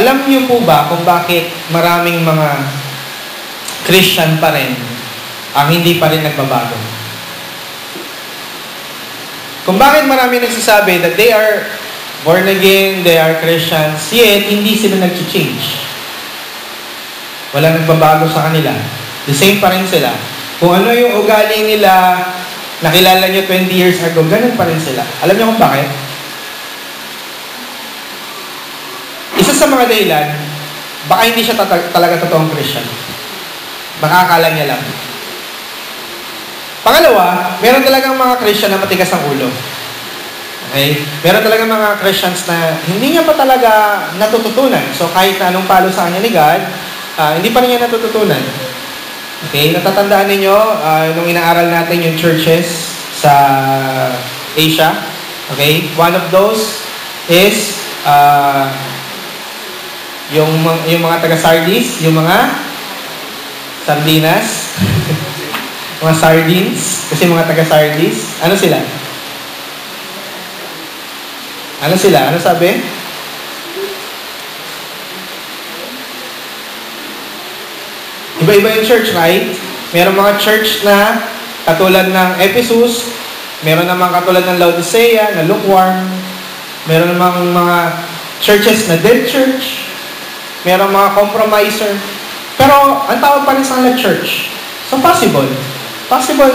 Alam niyo po ba kung bakit maraming mga Christian pa rin ang hindi pa rin nagbabago? Kung bakit marami nagsasabi that they are born again, they are Christians, yet hindi sila nag-change. Wala nagbabago sa kanila. The same pa rin sila. Kung ano yung ugali nila, nakilala nyo 20 years ago, ganun pa rin sila. Alam niyo kung bakit? Isa sa mga dahilan, baka hindi siya talaga totoong Christian. Baka akala niya lang. Pangalawa, meron talagang mga Christian na matigas ang ulo. Okay? Meron talagang mga Christians na hindi niya pa talaga natututunan. So kahit na anong palo sa kanya ni God, hindi pa rin niya natututunan. Okay? Natatandaan ninyo, nung inaaral natin yung churches sa Asia. Okay? One of those is yung mga taga-Sardis, yung mga sardinas, mga sardines, kasi mga taga-Sardis, ano sila? Ano sila? Ano sabi? Iba-iba yung church, right? Meron mga church na katulad ng Ephesus, meron namang katulad ng Laodicea, na lukewarm, meron namang mga churches na dead church, meron mga compromiser, pero ang tawag pa rin sa kanila church. So possible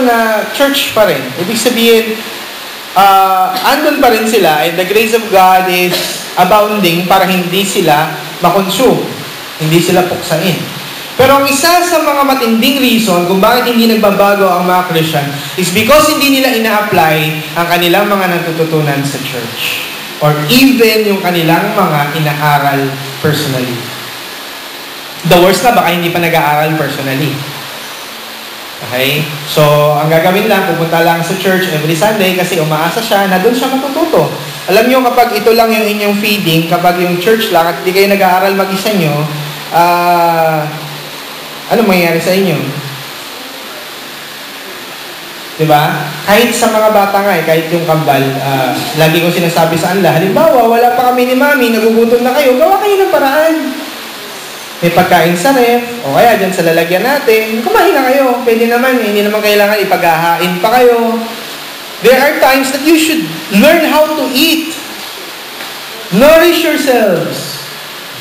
na church pa rin. Ibig sabihin, andun pa rin sila, and the grace of God is abounding para hindi sila makonsume, hindi sila puksain. Pero ang isa sa mga matinding reason kung bakit hindi nagbabago ang mga Christian is because hindi nila ina-apply ang kanilang mga natututunan sa church or even yung kanilang mga inaaral personally. The worst na, baka hindi pa nag-aaral personally. Okay? So, ang gagawin lang, pupunta lang sa church every Sunday kasi umaasa siya na doon siya matututo. Alam niyo, kapag ito lang yung inyong feeding, kapag yung church lang at hindi kayo nag-aaral mag-isa nyo, ano mangyayari sa inyo? Diba? Kahit sa mga bata nga, kahit yung kambal, lagi kong sinasabi sa kanila, halimbawa, wala pa kami ni mami, nagugutom na kayo, gawa kayo ng paraan. May pagkain sa ref, o kaya dyan sa lalagyan natin, kumain na kayo. Pwede naman, hindi naman kailangan ipaghahain pa kayo. There are times that you should learn how to eat. Nourish yourselves.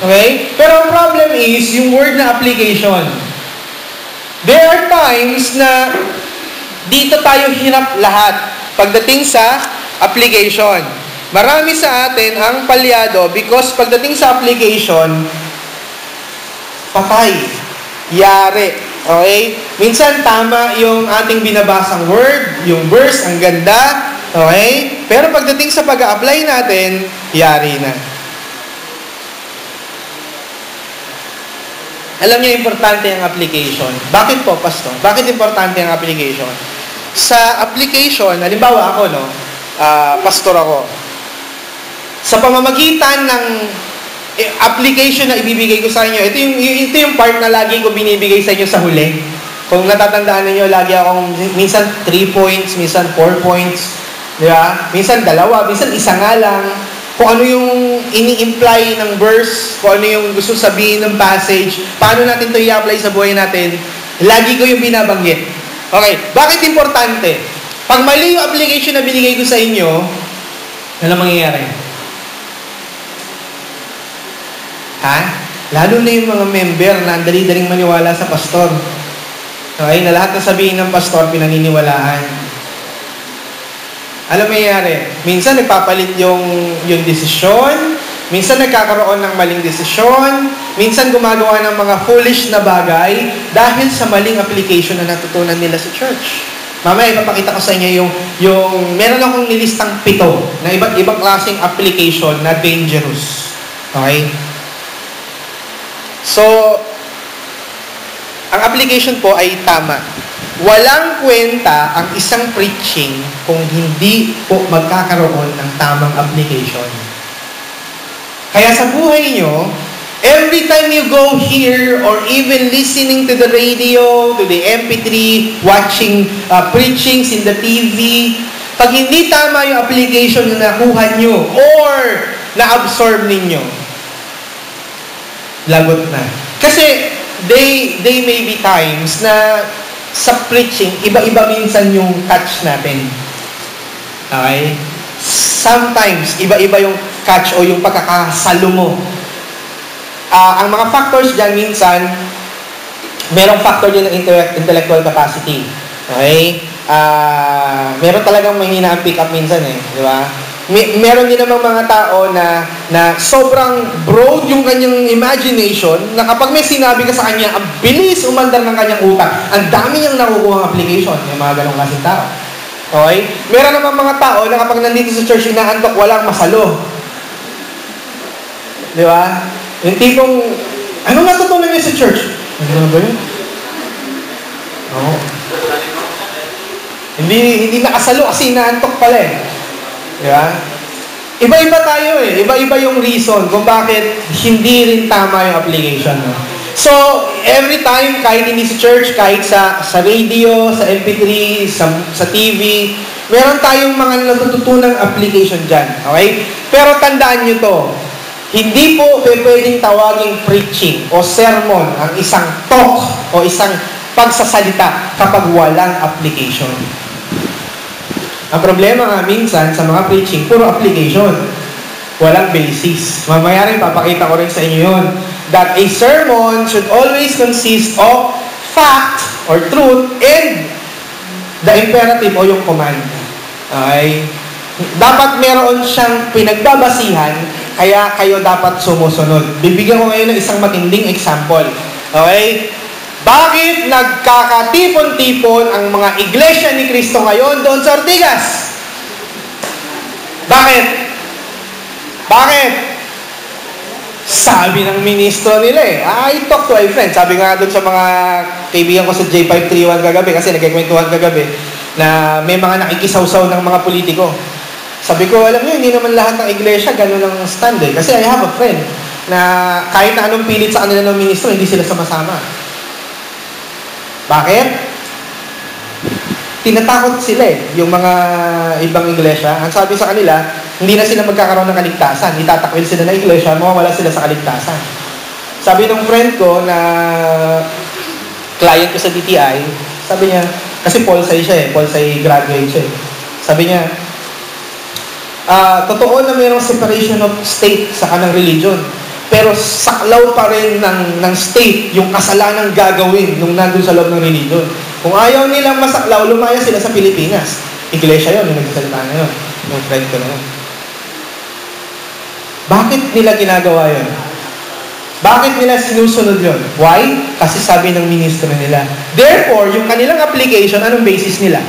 Okay? Pero ang problem is, yung word na application. There are times na dito tayo hirap lahat pagdating sa application. Marami sa atin ang palyado because pagdating sa application, patay, yari. Okay? Minsan tama yung ating binabasang word, yung verse, ang ganda. Okay? Pero pagdating sa pag-a-apply natin, yari na. Alam niyo, importante ang application. Bakit po, Pastor? Bakit importante ang application? Sa application, halimbawa ako, pastor ako. Sa pamamagitan ng application na ibibigay ko sa inyo, ito yung part na lagi ko binibigay sa inyo sa huli. Kung natatandaan niyo, lagi akong minsan 3 points, minsan 4 points, di ba? Minsan 2, minsan isa nga lang. Kung ano yung ini-imply ng verse, kung ano yung gusto sabihin ng passage, paano natin ito i-apply sa buhay natin, lagi ko yung binabanggit. Okay, bakit importante? Pag mali yung application na binigay ko sa inyo, ano mangyayari? Ha? Lalo na yung mga member na dali-daling maniwala sa pastor. Okay, na lahat na sabihin ng pastor, pinaniniwalaan. Alam mo nangyayari? Minsan nagpapalit yung desisyon, minsan nagkakaroon ng maling desisyon, minsan gumagawa ng mga foolish na bagay dahil sa maling application na natutunan nila sa church. Mamaya ipapakita ko sa inyo yung meron akong nilistang 7 na iba't ibang klaseng application na dangerous. Okay? So, ang application po ay tama. Walang kwenta ang isang preaching kung hindi po magkakaroon ng tamang application. Kaya sa buhay nyo, every time you go here or even listening to the radio, to the MP3, watching preachings in the TV, pag hindi tama yung application na nakuha nyo or na-absorb ninyo, lagot na. Kasi, they may be times na sa preaching, iba-iba minsan yung catch natin. Okay? Sometimes, iba-iba yung catch o yung pagkakasalo mo. Ang mga factors dyan minsan, merong factor din ng intellectual capacity. Okay? Meron talagang mahina ang pick up minsan di ba? Meron din namang mga tao na sobrang broad yung kanyang imagination na kapag may sinabi ka sa kanya, ang bilis umandar ng kanyang utak, ang dami niyang nakukuha ng application. Yung mga ganong klaseng tao. Okay? Meron namang mga tao na kapag nandito sa church, inaantok, walang masalo. Di ba? Yung tipong, anong natutunan niya sa church? Ano ba yun? Oo. Hindi nakasalo kasi inaantok pala Di ba? Iba-iba tayo Iba-iba yung reason kung bakit hindi rin tama yung application. So, every time, kahit hindi sa church, kahit sa radio, sa MP3, sa TV, meron tayong mga natututunang application dyan. Okay? Pero tandaan nyo to, hindi po pwedeng tawaging preaching o sermon ang isang talk o isang pagsasalita kapag walang application. Ang problema nga minsan sa mga preaching, puro application. Walang basis. Mamaya rin, papakita ko rin sa inyo yun. That a sermon should always consist of fact or truth and the imperative o yung command. Okay? Dapat meron siyang pinagbabasihan, kaya kayo dapat sumusunod. Bibigyan ko ngayon ng isang matinding example. Okay? Bakit nagkakatipon-tipon ang mga iglesia ni Cristo ngayon doon sa Ortigas? Bakit? Bakit? Sabi ng ministro nila I talk to a friend. Sabi nga doon sa mga kaibigan ko sa J531 kagabi, kasi nagkikwentuhan kagabi, na may mga nakikisawsaw ng mga politiko. Sabi ko, alam niyo, hindi naman lahat ng iglesia ganun ang stand Kasi I have a friend na kahit na anong pilit sa kanila ng ministro, hindi sila sama-sama. Bakit? Tinatakot sila yung mga ibang iglesia. Ang sabi sa kanila, hindi na sila magkakaroon ng kaligtasan. Itatakwil sila ng iglesia, mawawala sila sa kaligtasan. Sabi ng friend ko na client ko sa DTI, sabi niya, kasi Pol-Sci siya Pol-Sci graduate siya Sabi niya, totoo na mayroong separation of state sa kanang religion. Pero saklaw pa rin ng state yung kasalanang gagawin nung nandun sa loob ng religion. Kung ayaw nilang masaklaw, lumaya sila sa Pilipinas. Iglesia yun, yung nagsasalita na yun. Yung friend ko na yun. Bakit nila ginagawa yun? Bakit nila sinusunod yun? Why? Kasi sabi ng ministro nila. Therefore, yung kanilang application, anong basis nila?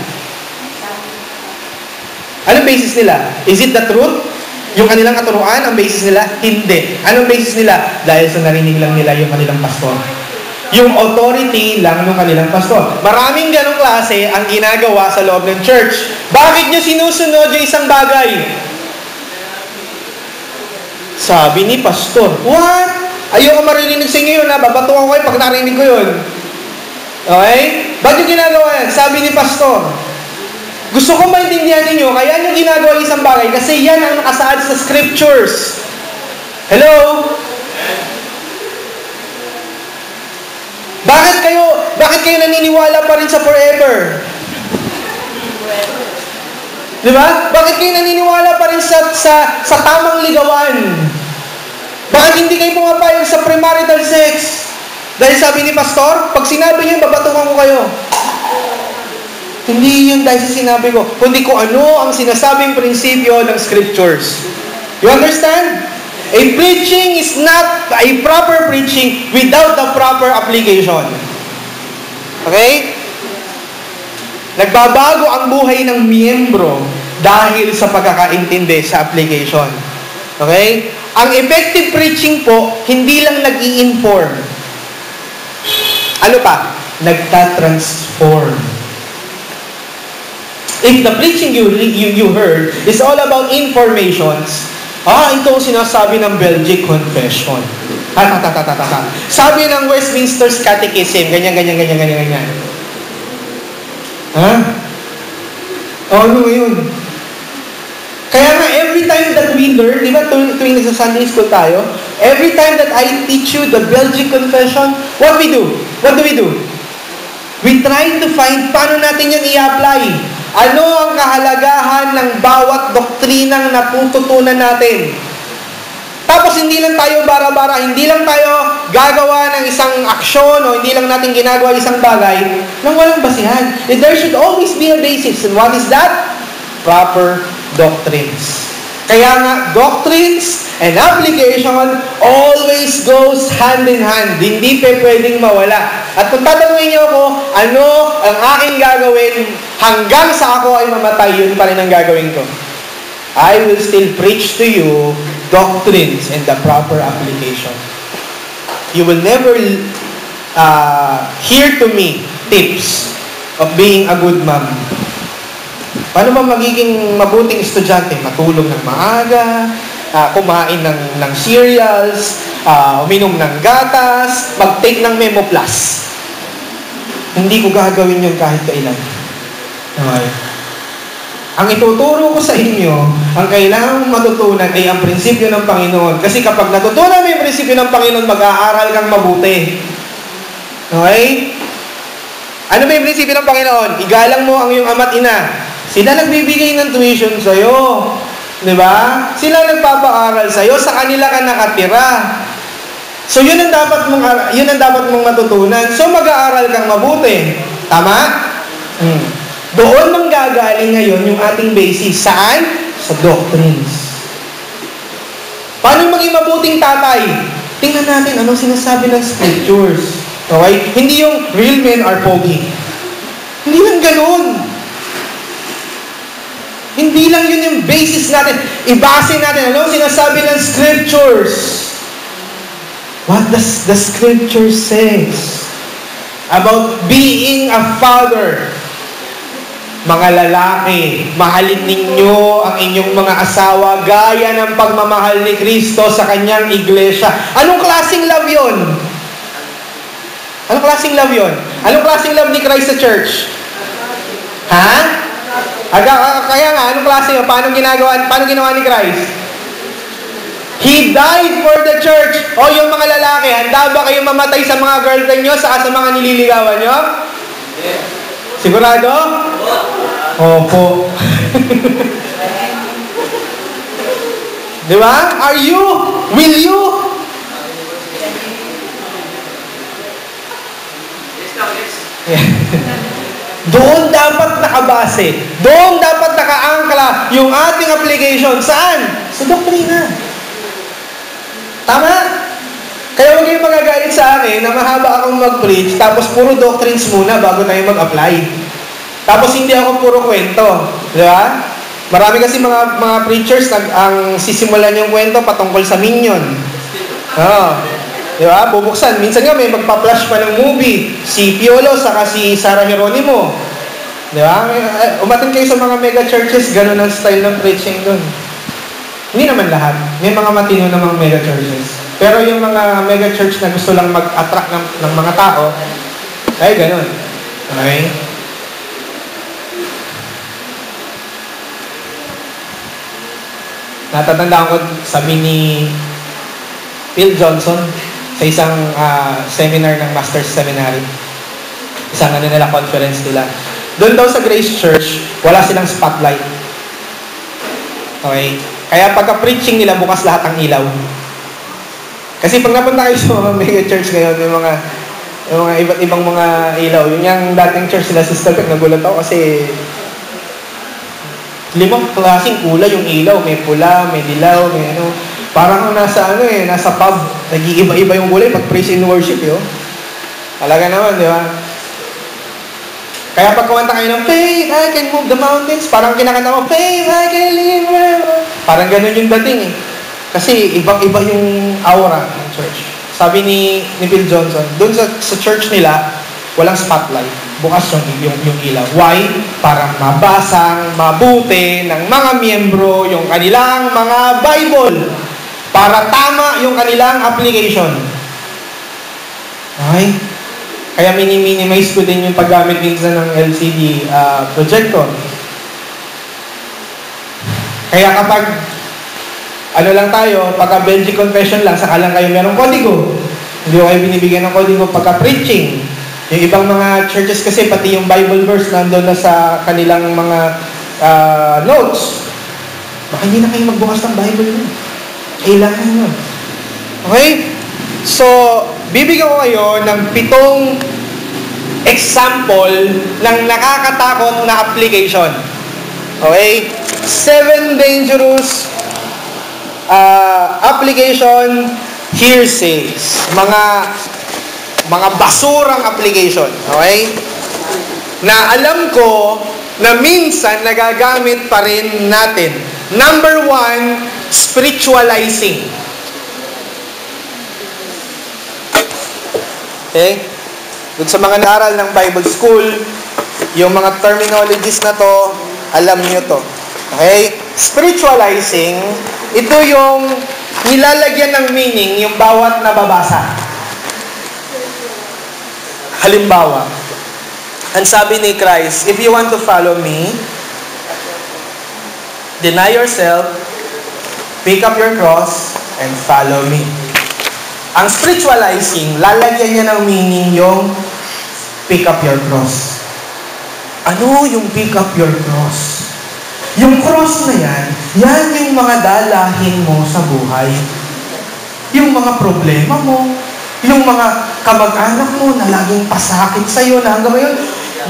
Anong basis nila? Is it the truth? Yung kanilang katuruan, ang basis nila? Hindi. Anong basis nila? Dahil sa narinig lang nila yung kanilang pastor. Yung authority lang ng kanilang pastor. Maraming ganong klase ang ginagawa sa loob ng church. Bakit nyo sinusunod yung isang bagay? Sabi ni pastor, what? Ayoko maririnig sa inyo yun babatukan ko kayo pag narinig ko yun. Okay? Ba't yung ginagawa yan? Sabi ni pastor, gusto ko maintindihan ninyo, kaya nyo ginagawa isang bagay kasi yan ang nakasaad sa scriptures. Hello? Bakit kayo naniniwala pa rin sa forever? Di ba? Bakit kayo naniniwala pa rin sa tamang ligawan? Bakit hindi kayo pumapayag sa premarital sex? Dahil sabi ni pastor, pag sinabi niyo, babatukan ko kayo. Hindi yun dahil sa sinabi ko, kundi kung ano ang sinasabing prinsipyo ng scriptures. You understand? A preaching is not a proper preaching without the proper application. Okay? Nagbabago ang buhay ng miyembro dahil sa pagkakaintindi sa application. Okay? Ang effective preaching po, hindi lang nag-i-inform. Ano pa? Nagta-transform. If the preaching you heard is all about informations, ito ang sinasabi ng Belgic Confession. Sabi ng Westminster's Catechism, ganyan. Ano yun? Kaya nga, every time that we learn, di ba, tuwing nasa Sunday school tayo, Every time that I teach you the Belgic Confession, what we do? What do? We try to find paano natin yun i-apply. Ano ang kahalagahan ng bawat doktrinang natututunan natin? Tapos hindi lang tayo bara-bara, hindi lang tayo gagawa ng isang aksyon o hindi lang natin ginagawa isang bagay nang walang basihan. There should always be a basis. And what is that? Proper doctrines. Kaya nga, doctrines and application always goes hand in hand. Hindi pwedeng mawala. At kung tatanungin niyo ako, ano ang aking gagawin hanggang sa ako ay mamatay, yun pa rin ang gagawin ko. I will still preach to you doctrines and the proper application. You will never hear to me tips of being a good mom. Paano ba magiging mabuting estudyante? Matulog ng maaga, kumain ng cereals, uminom ng gatas, mag-take ng Memo Plus. Hindi ko gagawin yun kahit kailan. Okay. Ang ituturo ko sa inyo, ang kailangang matutunan ay ang prinsipyo ng Panginoon. Kasi kapag natutunan mo yung prinsipyo ng Panginoon, mag-aaral kang mabuti. Okay? Ano ba yung prinsipyo ng Panginoon? Igalang mo ang iyong ama't ina. Sila nagbibigay ng tuition sa'yo. Di ba? Sila nagpapaaral sa'yo, sa kanila ka nakatira. So yun ang dapat mong matutunan. So mag-aaral kang mabuti. Tama? Doon manggagaling ngayon yung ating basis. Saan? Sa doctrines. Paano maging mabuting tatay? Tingnan natin anong sinasabi ng scriptures. Okay? Hindi yung real men are pogi. Hindi lang ganun. Hindi lang yun yung basis natin. Ibase natin. Anong sinasabi ng scriptures? What does the scripture says about being a father? Mga lalaki, mahalin ninyo ang inyong mga asawa gaya ng pagmamahal ni Kristo sa kanyang iglesia. Anong klaseng love yun? Anong klaseng love yun? Anong klaseng love ni Christ sa church? Ha? Kaya nga, anong klase yun? Paano ginawa ni Christ? He died for the church. O yung mga lalaki, handa ba kayong mamatay sa mga girlfriend nyo sa mga nililigawan nyo? Sigurado? Opo. Di ba? Are you? Will you? Doon dapat nakabase. Doon dapat nakaangkla yung ating application. Saan? Sa doktrina. Tama? Kaya huwag kayong magagalit sa akin na mahaba akong mag-preach tapos puro doctrines muna bago tayo mag-apply. Tapos hindi ako puro kwento. Di ba? Marami kasi mga preachers ang sisimulan yung kwento patungkol sa Minion. Di ba? Bubuksan. Minsan nga may magpa-flash pa ng movie. Si Piolo saka si Sarah Geronimo. Di ba? Umatin kayo sa mga mega churches, ganun ang style ng preaching doon. Hindi naman lahat. May mga matino namang mega churches. Pero yung mga mega church na gusto lang mag-attract ng mga tao, ay ganun. Okay? Natatandaan ko, sabi ni Phil Johnson sa isang seminar ng Master's Seminary. Isang conference nila. Doon daw sa Grace Church, wala silang spotlight. Okay? Kaya pagka-preaching nila, bukas lahat ang ilaw. Kasi pag napunta kayo sa mga mega church ngayon, yung mga iba't ibang mga ilaw. Yun yung dating church nila, Sister Kat, nagulat ako kasi 5 klaseng kulay yung ilaw. May pula, may dilaw, may ano. Parang nasa pub. Nag-iiba-iba yung kulay pag praise and worship yun. Talaga naman, di ba? Kaya pag kumanta kayo ng Faith, I can move the mountains, parang kinakanta mo, Faith, I can live wherever. Parang ganun yung dating eh. Kasi ibang-iba yung aura ng church. Sabi ni Bill Johnson, doon sa church nila, walang spotlight. Bukas yung ilaw. Why? Para mabasang, mabuti ng mga miyembro yung kanilang mga Bible. Para tama yung kanilang application. Okay? Kaya minimize ko din yung paggamit minsan ng LCD projector. Kaya kapag ano lang tayo, pagka Belgic confession lang, saka lang kayo merong kodigo. Hindi ko kayo binibigyan ng kodigo pagka preaching. Yung ibang mga churches kasi, pati yung Bible verse nandun na sa kanilang mga notes. Baka hindi na kayo magbukas ng Bible yun. Kailangan yun. Okay? So, bibigyan ko kayo ng 7 example ng nakakatakot na application. Okay? 7 dangerous application hearsays. Mga basurang application. Okay? Na alam ko na minsan nagagamit pa rin natin. Number 1, spiritualizing. Okay? Doon sa mga nag-aral ng Bible School, yung mga terminologies na to, alam niyo to. Okay? Spiritualizing, ito yung nilalagyan ng meaning yung bawat nababasa. Halimbawa, ang sabi ni Christ, if you want to follow me, deny yourself, pick up your cross, and follow me. Ang spiritualizing, lalagyan niya ng meaning yung pick up your cross. Ano yung pick up your cross? Yung cross na yan yung mga dalahin mo sa buhay. Yung mga problema mo, yung mga kamag-anak mo na laging pasakit sa'yo na hanggang ngayon,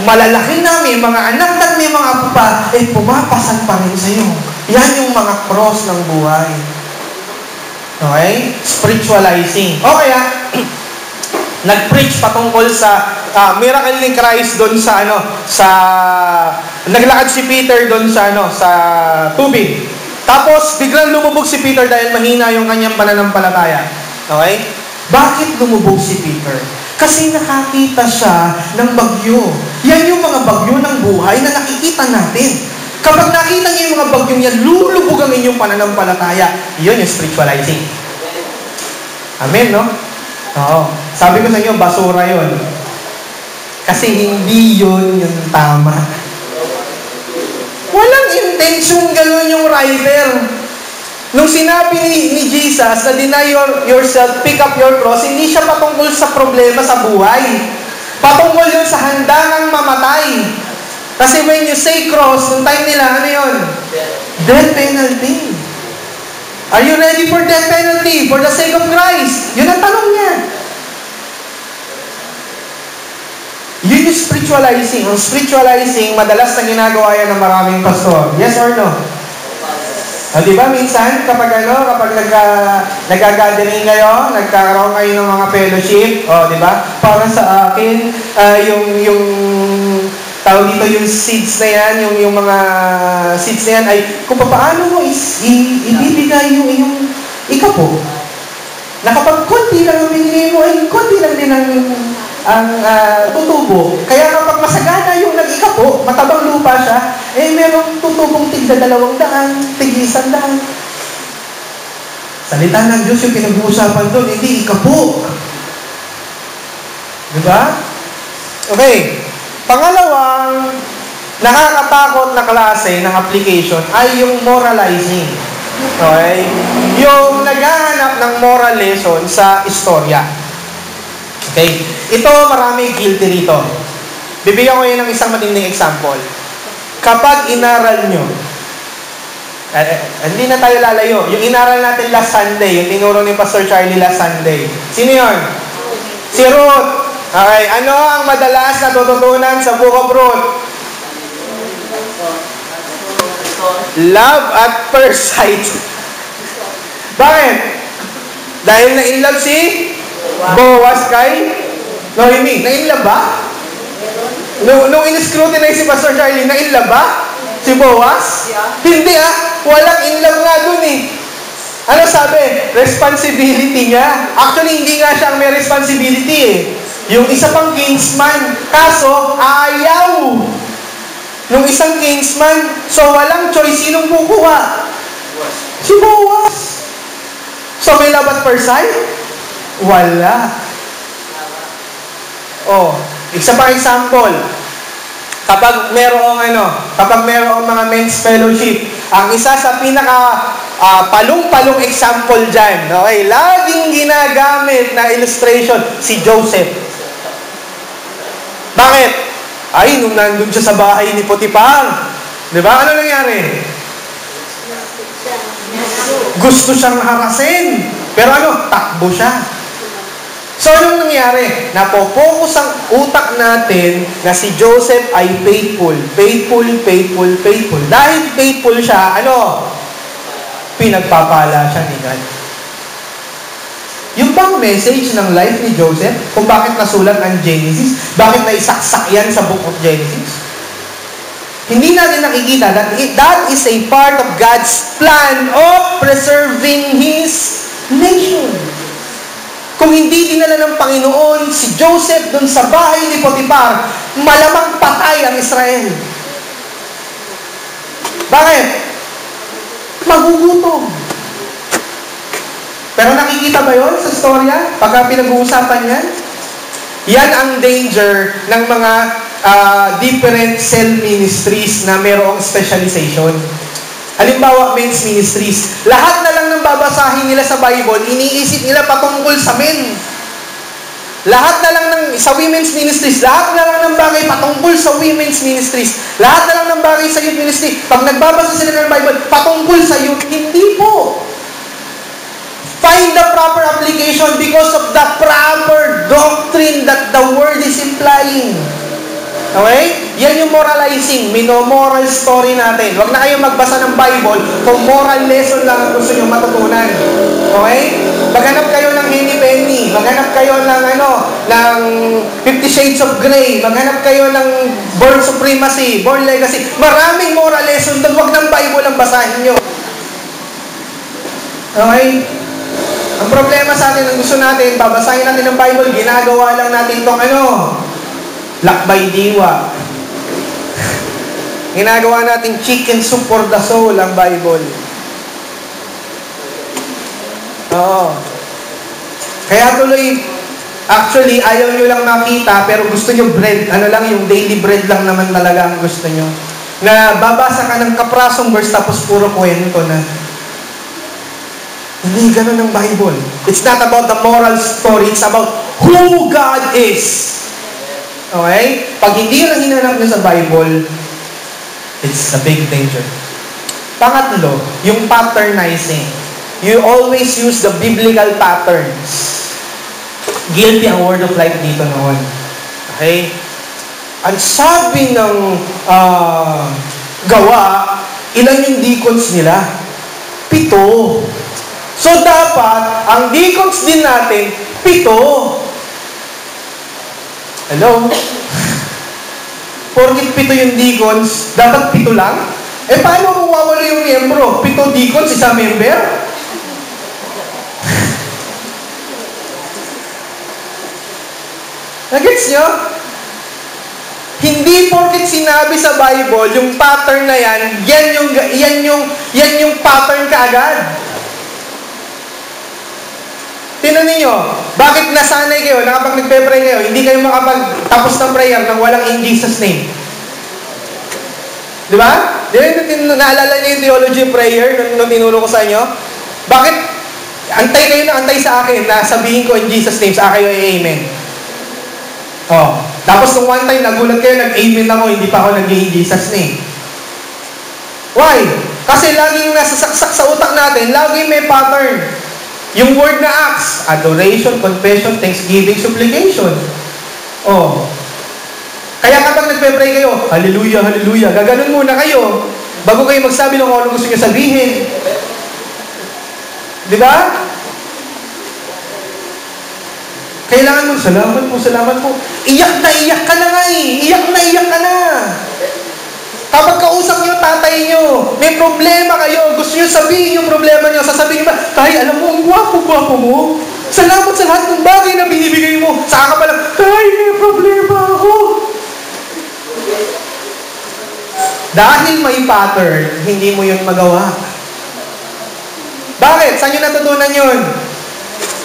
malalaki na, may mga anak at may mga apo pa, pumapasan pa rin sa'yo. Yan yung mga cross ng buhay. Okay? Spiritualizing. O kaya, nag-preach patungkol sa miracle ni Christ doon sa naglakad si Peter doon sa tubig. Tapos biglang lumubog si Peter dahil mahina yung kanyang pananampalataya. Okay? Bakit lumubog si Peter? Kasi nakakita siya ng bagyo. Yan yung mga bagyo ng buhay na nakikita natin. Kapag nakita niyo yung mga bagyong yan, lulubog ang inyong pananampalataya. Yun yung spiritualizing. Amen, no? Oo. Sabi ko sa inyo, basura yun. Kasi hindi yun yung tama. Walang intensyong gano'n yung writer. Nung sinabi ni Jesus na deny yourself, pick up your cross, hindi siya patungkol sa problema sa buhay. Patungkol yun sa handangang mamatay. Kasi when you say cross, nung time nila, ano yun? Death penalty. Are you ready for death penalty? For the sake of Christ? Yun ang tanong niya. Yun yung spiritualizing. Ang spiritualizing, madalas na ginagawa yan ng maraming pastor. Yes or no? Diba minsan, kapag nag-gathering kayo, nagkakaroon kayo ng mga fellowship, diba? Para sa akin, yung tawag dito yung seeds na yan, yung mga seeds na yan ay kung paano mo ibibigay yung iyong ikapo. Na kapag konti lang ang binigay mo, ay konti lang din ang tutubo. Kaya kapag masagana yung nag-ikapo, matabang lupa siya, merong tutubong tigda 200, tig 100. Salita ng Diyos yung pinag-uusapan doon, hindi ikapo. Diba? Okay. Pangalawang nakakatakot na klase ng application ay yung moralizing. Okay? Yung naghahanap ng moral lesson sa istorya. Okay? Ito, marami guilty rito. Bibigyan ko yun ng isang matinding example. Kapag inaral nyo, hindi na tayo lalayo. Yung inaral natin last Sunday, yung tinuro ni Pastor Charlie last Sunday. Sino yun? Si Ruth. Okay, ano ang madalas natututunan sa Book of Ruth? Love at first sight. Bakit? Dahil na-inlove si Boaz kay Noemi. Na-inlove ba? Nung in-scrutinize si Pastor Charlie, na-inlove ba si Boaz? Hindi walang inlove nga dun Ano sabi? Responsibility niya. Actually, hindi nga siya ang may responsibility Yung isa pang kinsman, kaso ayaw nung isang kinsman. So walang choice, sinong kukuha? Si Boaz. So may love at first sight? Wala. Isa pang example. Kapag merong mga men's fellowship, Ang isa sa palong-palong example dyan, okay, laging ginagamit na illustration, si Joseph. Bakit? Ay, nung nandun siya sa bahay ni Potiphar, di ba? Ano nangyari? Gusto siyang harasin. Pero takbo siya. So, anong nangyari? Napopokus ang utak natin na si Joseph ay faithful. Faithful. Dahil faithful siya, pinagpapala siya ni God. Yung bang message ng life ni Joseph, kung bakit nasulat ang Genesis, bakit naisaksak yan sa book of Genesis, hindi natin nakikita that is a part of God's plan of preserving His nation. Kung hindi dinala ng Panginoon si Joseph dun sa bahay ni Potiphar, malamang patay ang Israel. Bakit? Magugutom. Pero nakikita ba yun sa storya? Pagka pinag-uusapan yan? Yan ang danger ng mga different cell ministries na mayroong specialization. Halimbawa, men's ministries. Lahat na lang ng babasahin nila sa Bible, iniisip nila patungkol sa men. Lahat na lang sa women's ministries, lahat na lang ng bagay patungkol sa women's ministries. Lahat na lang ng bagay sa youth ministry. Pag nagbabasa sila ng Bible, patungkol sa youth, hindi po. Find the proper application because of the proper doctrine that the word is implying. Okay? Yan yung moralizing, mino-moral story natin. Huwag na kayong magbasa ng Bible kung moral lesson lang ang gusto nyo matutunan. Okay? Maghanap kayo ng Henny Penny, maghanap kayo ng 50 Shades of Grey, maghanap kayo ng Born Supremacy, Born Legacy. Maraming moral lesson doon. Huwag ng Bible ang basahin nyo. Okay? Ang problema sa atin, ang gusto natin, babasahin natin ng Bible, ginagawa lang natin itong lakbay diwa. Ginagawa natin chicken soup for the soul ang Bible. Oo. Kaya tuloy, actually, ayaw nyo lang makita, pero gusto nyo bread. Yung daily bread lang naman talaga ang gusto nyo. Na babasa ka ng kaprasong verse, tapos puro kwento na. Hindi ganun ang Bible. It's not about the moral story, it's about who God is. Okay? Pag hindi yun ang hinanap niyo sa Bible, it's a big danger. Pangatlo, yung patternizing. You always use the biblical patterns. Guilty ang word of life dito noon. Okay? Ang sabi ng gawa, ilan yung deacons nila? 7. So dapat, ang deacons din natin, 7. Hello? Porkit 7 yung deacons, dapat 7 lang? Paano kung wawala yung miyembro? 7 deacons, 1 member? Nagets nyo? Hindi porkit sinabi sa Bible, yung pattern na yan yung pattern kaagad. Tingnan ninyo, bakit nasanay kayo na kapag nagpe-pray kayo, hindi kayo makapagtapos ng prayer nang walang in Jesus name? Di ba? Naalala niyo yung theology of prayer nung tinuro ko sa inyo? Bakit? Antay kayo na antay sa akin na sabihin ko in Jesus name, sa akin yung amen. Tapos nung one time, nagulat kayo, nag-amen ako, hindi pa ako nag-in Jesus name. Why? Kasi laging nasasaksak sa utak natin, laging may pattern. Yung word na acts, adoration, confession, thanksgiving, supplication. Kaya kapag nagpe-pray kayo, hallelujah, hallelujah, gaganon muna kayo bago kayo magsabi ng kung ano gusto nyo sabihin. Di ba? Kailangan mo, salamat po. Iyak ka na nga eh. Iyak ka na. Kapag kausap nyo, tatay nyo, may problema kayo, gusto nyo sabihin yung problema nyo, sasabihin ba, tay, alam mo, ang gwapo-gwapo mo. Salamat sa lahat ng bagay na binibigay mo. Saka ka pala, tay, may problema ako. Dahil may pattern, hindi mo yun magawa. Bakit? Saan nyo natutunan yun?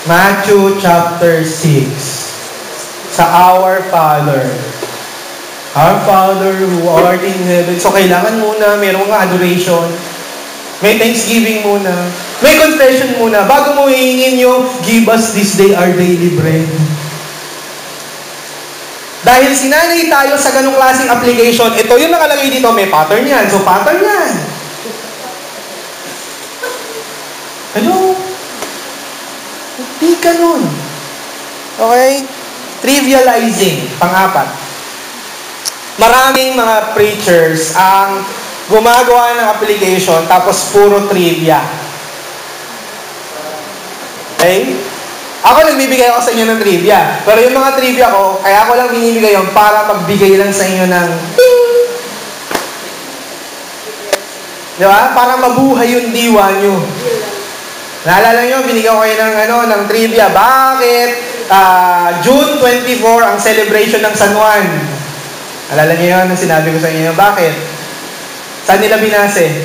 Matthew chapter 6. Sa Our Father. Our Father who art in heaven. So, kailangan muna, meron ka adoration. May thanksgiving muna. May confession muna. Bago mo hihingin yung, give us this day our daily bread. Dahil sinanay tayo sa ganung klaseng application, ito yung nakalagay dito, may pattern yan. So, pattern yan. Ano? Hindi ganun. Okay? Trivializing. Pang-apat. Maraming mga preachers ang gumagawa ng application tapos puro trivia. Okay? Ako nagbibigay ako sa inyo ng trivia. Pero yung mga trivia ko, kaya ako lang binibigay yun para magbigay lang sa inyo ng ting! Di ba? Para mabuhay yung diwa nyo. Naalala nyo, binigyan ko kayo ng trivia. Bakit June 24 ang celebration ng San Juan? Naalala nyo yun, nung sinabi ko sa inyo, bakit? Saan nila binase?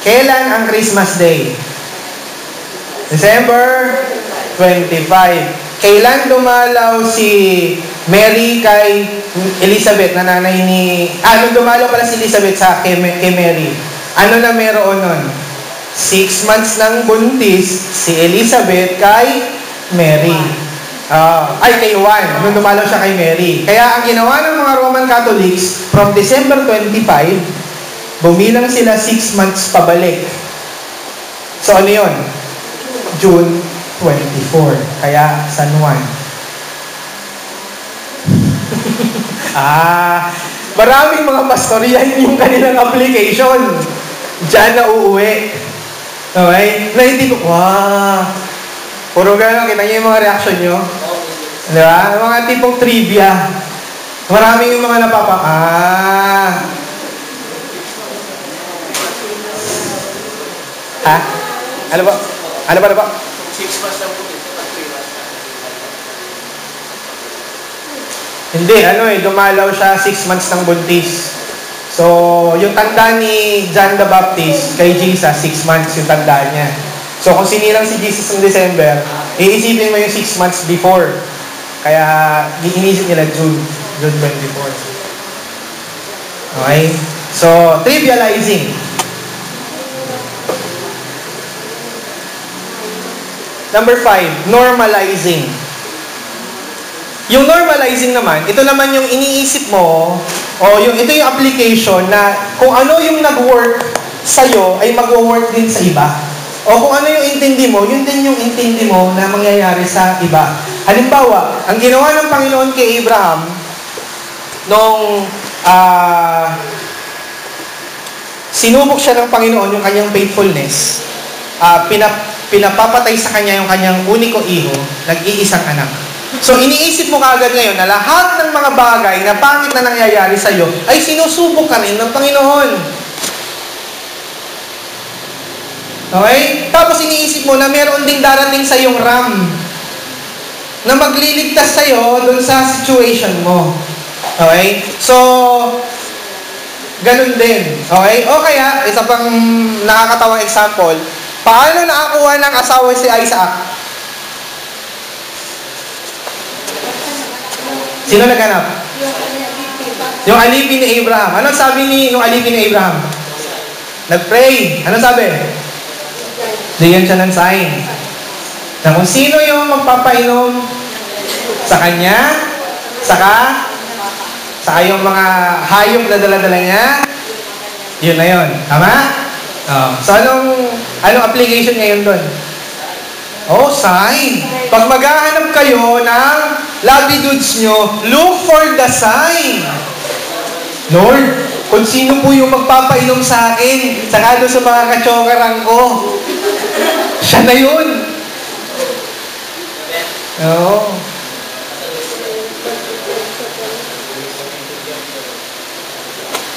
Kailan ang Christmas Day? December 25. Kailan dumalaw si Mary kay Elizabeth, na nanay ni... nung dumalaw pala si Elizabeth kay Mary. Ano na meron nun? 6 months ng buntis si Elizabeth kay Mary. Kay Juan, nung dumalaw siya kay Mary. Kaya ang ginawa ng mga Roman Catholics, from December 25, bumilang sila 6 months pabalik. So ano yun? June 24. Kaya San Juan. Maraming mga pastor, yan yung kanilang application. Diyan na uuwi. Okay? Na hindi ko, puro gano'n, kita niyo yung mga reaction nyo? Di ba? Mga tipong trivia. Maraming yung mga Ano ba? 6 months na po. Hindi, dumalaw siya 6 months ng buntis. So, yung tanda ni John the Baptist kay Jesus, 6 months yung tanda niya. So, kung sinilang si Jesus ng December, iisipin mo yung 6 months before. Kaya, inisip nila June 24. Okay? So, trivializing. Number 5, normalizing. Yung normalizing naman, ito naman yung iniisip mo, ito yung application na kung ano yung nag-work sa'yo, ay mag-work din sa iba. O kung ano yung intindi mo, yun din yung intindi mo na mangyayari sa iba. Halimbawa, ang ginawa ng Panginoon kay Abraham, nung sinubok siya ng Panginoon yung kanyang faithfulness, pinapapatay sa kanya yung kanyang uniko iho, nag-iisang anak. So, iniisip mo kaagad ngayon na lahat ng mga bagay na pangit na nangyayari sa iyo ay sinusubok ka rin ng Panginoon. Okay? Tapos iniisip mo na meron ding darating sa iyong ram na magliligtas sa iyo dun sa situation mo. Okay? So, ganun din. Okay? O kaya, isa pang nakakatawang example, paano nakakuha ng asawa si Isaac? Sino naghanap? Yung alipin ni Abraham. Ano sabi nung alipin ni Abraham? Nag-pray. Ano sabi? Diyan siya ng sign. Na kung sino yung magpapainom sa kanya, saka yung mga hayop na dala-dala niya, yun na yun. Tama? So, anong application ngayon doon? Sign. Pag maghahanap kayo ng latitudes nyo, look for the sign. Lord, kung sino po yung magpapainom sa akin, saka doon sa mga kachokarang ko, siya na yun.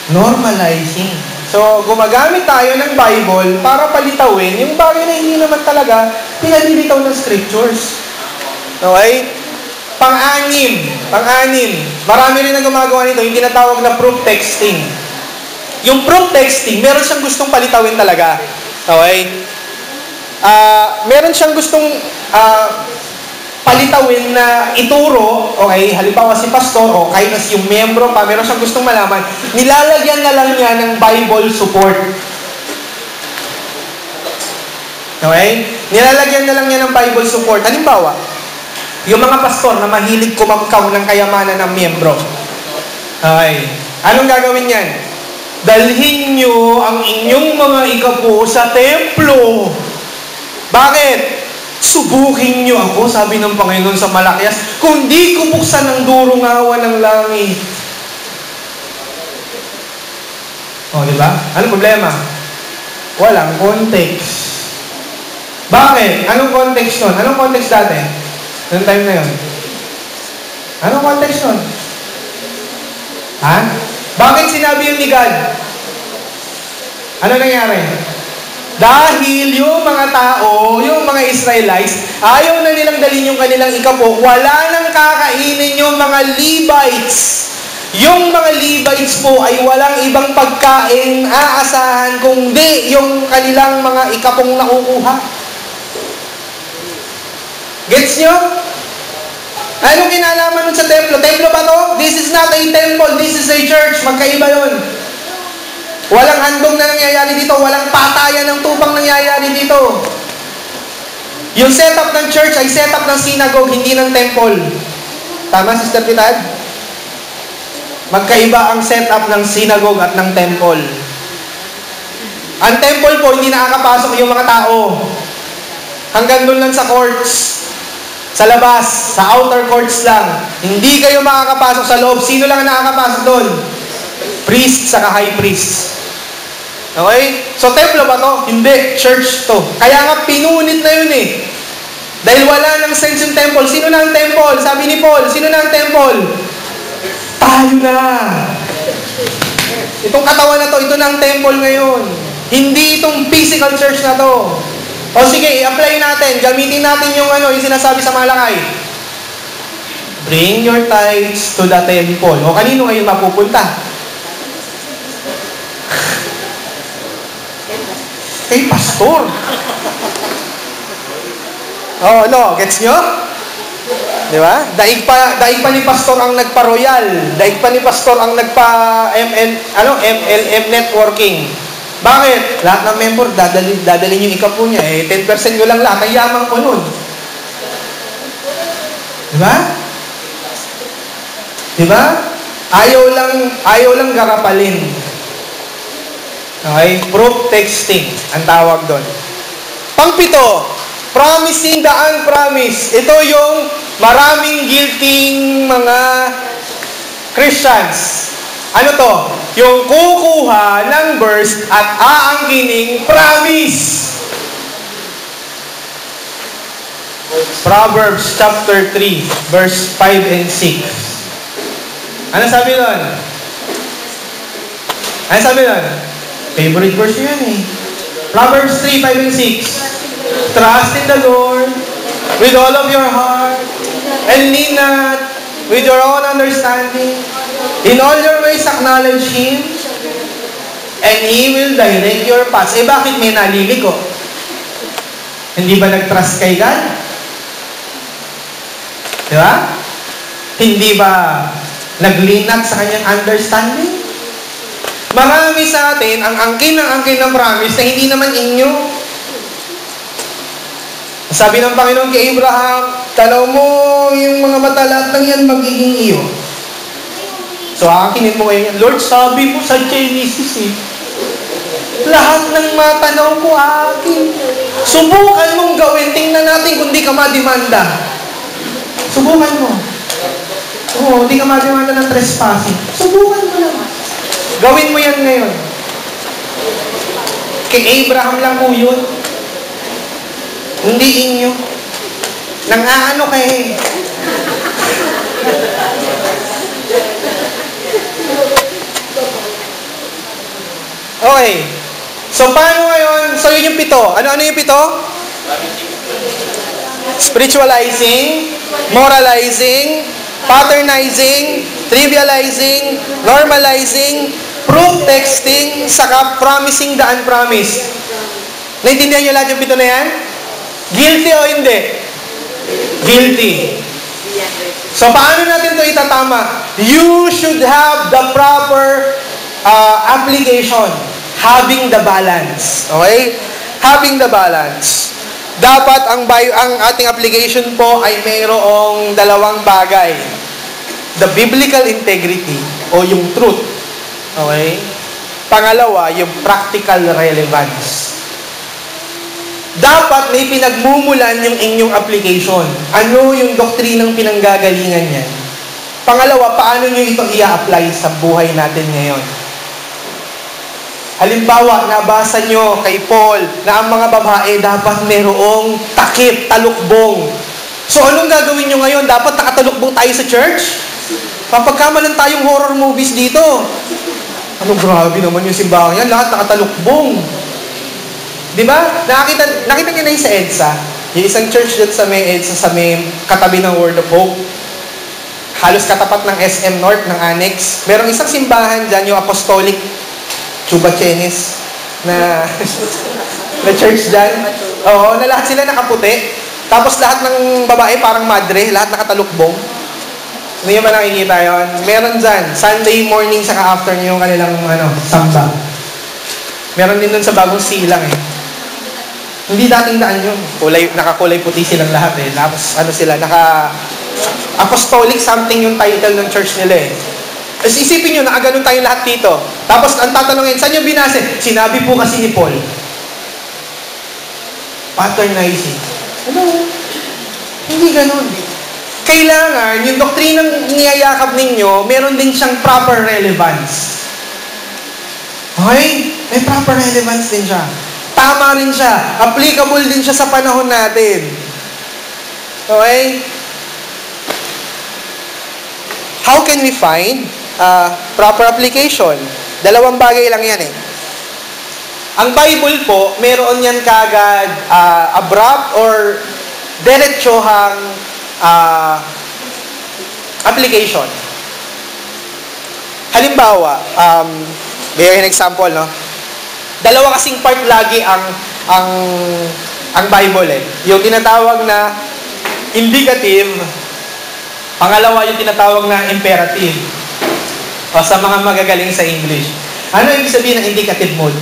Normalizing. So, gumagamit tayo ng Bible para palitawin yung bagay na hindi naman talaga pinalilitaw ng scriptures. Okay? Pang-anim. Marami rin na gumagawa nito, yung tinatawag na proof texting. Yung proof texting, meron siyang gustong palitawin talaga. Okay? Meron siyang gustong palitawin na ituro, okay, halimbawa si pastor o kahit na yung miyembro pa, meron siyang gustong malaman, nilalagyan na lang niya ng Bible support. Okay? Nilalagyan na lang niya ng Bible support. Halimbawa, yung mga pastor na mahilig kumangkaw ng kayamanan ng miyembro. Okay. Anong gagawin niyan? Dalhin niyo ang inyong mga ikapo sa templo. Bakit? Subukin niyo ako, sabi ng Panginoon sa Malakias, kung di ko buksan ng durong awan ng langit. O, di ba? Anong problema? Walang context. Bakit? Anong context nun? Anong context dati? Noong time na yun? Anong context nun? Ha? Bakit sinabi yun ni God? Ano nangyari? Dahil yung mga tao, yung mga Israelites, ayaw na nilang dalhin yung kanilang ikapo, wala nang kakainin yung mga Levites. Yung mga Levites po ay walang ibang pagkain aasahan kundi yung kanilang mga ikapong nakukuha. Gets nyo? Anong kinalaman nun sa templo? Templo ba to? This is not a temple, this is a church. Magkaiba yun. Walang handong na nangyayari dito. Walang patayan ng tupang nangyayari dito. Yung setup ng church ay setup ng synagogue, hindi ng temple. Tama, Sister Pitad? Magkaiba ang setup ng synagogue at ng temple. Ang temple po, hindi nakakapasok yung mga tao. Hanggang doon lang sa courts. Sa labas, sa outer courts lang. Hindi kayo makakapasok sa loob. Sino lang ang nakakapasok doon? Priest saka high priest. Okay? So, templo ba to? Hindi. Church to. Kaya nga, pinunit na yun eh. Dahil wala nang sense yung temple. Sino na ang temple? Sabi ni Paul, sino na ang temple? Tayo na. Itong katawan na to, ito na ang temple ngayon. Hindi itong physical church na to. O sige, i-apply natin. Gamitin natin yung yung sinasabi sa Malakay. Bring your tithes to the temple. O kanino ngayon mapupunta? Kay pastor. Oh, no, gets nyo? Di ba? Daig pa ni pastor ang nagpa-royal. Daig pa ni pastor ang MLM networking. Bakit? Lahat ng member, dadalhin yung ikapo niya. 10% nyo lang lahat. Ang yamang ko nun. Di ba? Di ba? Ayaw lang garapalin. Okay? Proof texting ang tawag doon. Pang-pito, promising the unpromised. Ito yung maraming guilting mga Christians. Ano to? Yung kukuha ng verse at aangkining promise. Proverbs chapter 3, verse 5 and 6. Ano sabi doon? Ano sabi doon? Favorite verse yan eh. Proverbs 3, 5 and 6. Trust in the Lord with all of your heart and lean not with your own understanding. In all your ways acknowledge Him and He will direct your paths. Eh bakit may naliliko? Hindi ba nag-trust kay God? Di ba? Hindi ba naglinat sa kanyang understanding? Marami sa atin ang angkin ng promise na hindi naman inyo. Sabi ng Panginoon kay Abraham, tanaw mo yung mga mata, lahat ng yan magiging iyo. So, aakinin mo ngayon yan. Lord, sabi mo sa Genesis eh, lahat ng matanaw ko akin. Subukan mong gawin. Tingnan natin kung di ka madimanda. Subukan mo. Oo, di ka madimanda ng trespassing. Subukan mo lang. Gawin mo yan ngayon. Kay Abraham lang po yun. Hindi inyo. Nang-aano kayo. Okay. So, paano ngayon? So, yun yung pito. Ano yung pito? Spiritualizing, moralizing, patternizing, trivializing, normalizing, proof texting, saka promising the unpromised. Naintindihan nyo lahat yung pito na yan? Guilty o hindi? Guilty. So, paano natin ito itatama? You should have the proper application. Having the balance. Okay? Having the balance. Dapat ang ating application po ay mayroong dalawang bagay. The biblical integrity o yung truth. Okay? Pangalawa, yung practical relevance. Dapat may pinagmumulan yung inyong application. Ano yung doktrinang pinanggagalingan niyan? Pangalawa, paano nyo ito i-apply sa buhay natin ngayon? Halimbawa, nabasa nyo kay Paul na ang mga babae dapat merong takip, talukbong. So, anong gagawin nyo ngayon? Dapat nakatalukbong tayo sa church? Papagkamalan tayong horror movies dito. Ano, grabe naman yung simbahan yan. Lahat nakatalukbong. Di ba? Nakita niyo na yung sa EDSA. Yung isang church dyan sa may EDSA, sa may katabi ng Word of Hope. Halos katapat ng SM North, ng Annex. Merong isang simbahan dyan, yung Apostolic Chubachenes na church dyan. Oo, na lahat sila nakaputi. Tapos lahat ng babae parang madre, lahat nakatalukbong. Hindi nyo ba nakikita yun? Meron dyan, Sunday morning saka afternoon yung kanilang samba. Meron din dun sa Bagong Silang eh. Hindi dating daan yun. Nakakulay puti silang lahat eh. Tapos sila, apostolic something yung title ng church nila eh. Tapos isipin nyo, nakaganon tayong lahat dito. Tapos ang tatanungin, saan yung binase? Sinabi po kasi ni Paul. Paternizing. Ano? Hindi ganon. Kailangan, yung doktrinang niyayakap ninyo, meron din siyang proper relevance. Okay? May proper relevance din siya. Tama rin siya. Applicable din siya sa panahon natin. Okay? How can we find proper application? Dalawang bagay lang yan eh. Ang Bible po, meron yan kagad abrupt or diretsohang application. Halimbawa, bigyan an example, no? Dalawa kasing part lagi ang Bible eh. Yung tinatawag na indicative, pangalawa yung tinatawag na imperative. O sa mga magagaling sa English. Ano ibig sabihin ng indicative mood?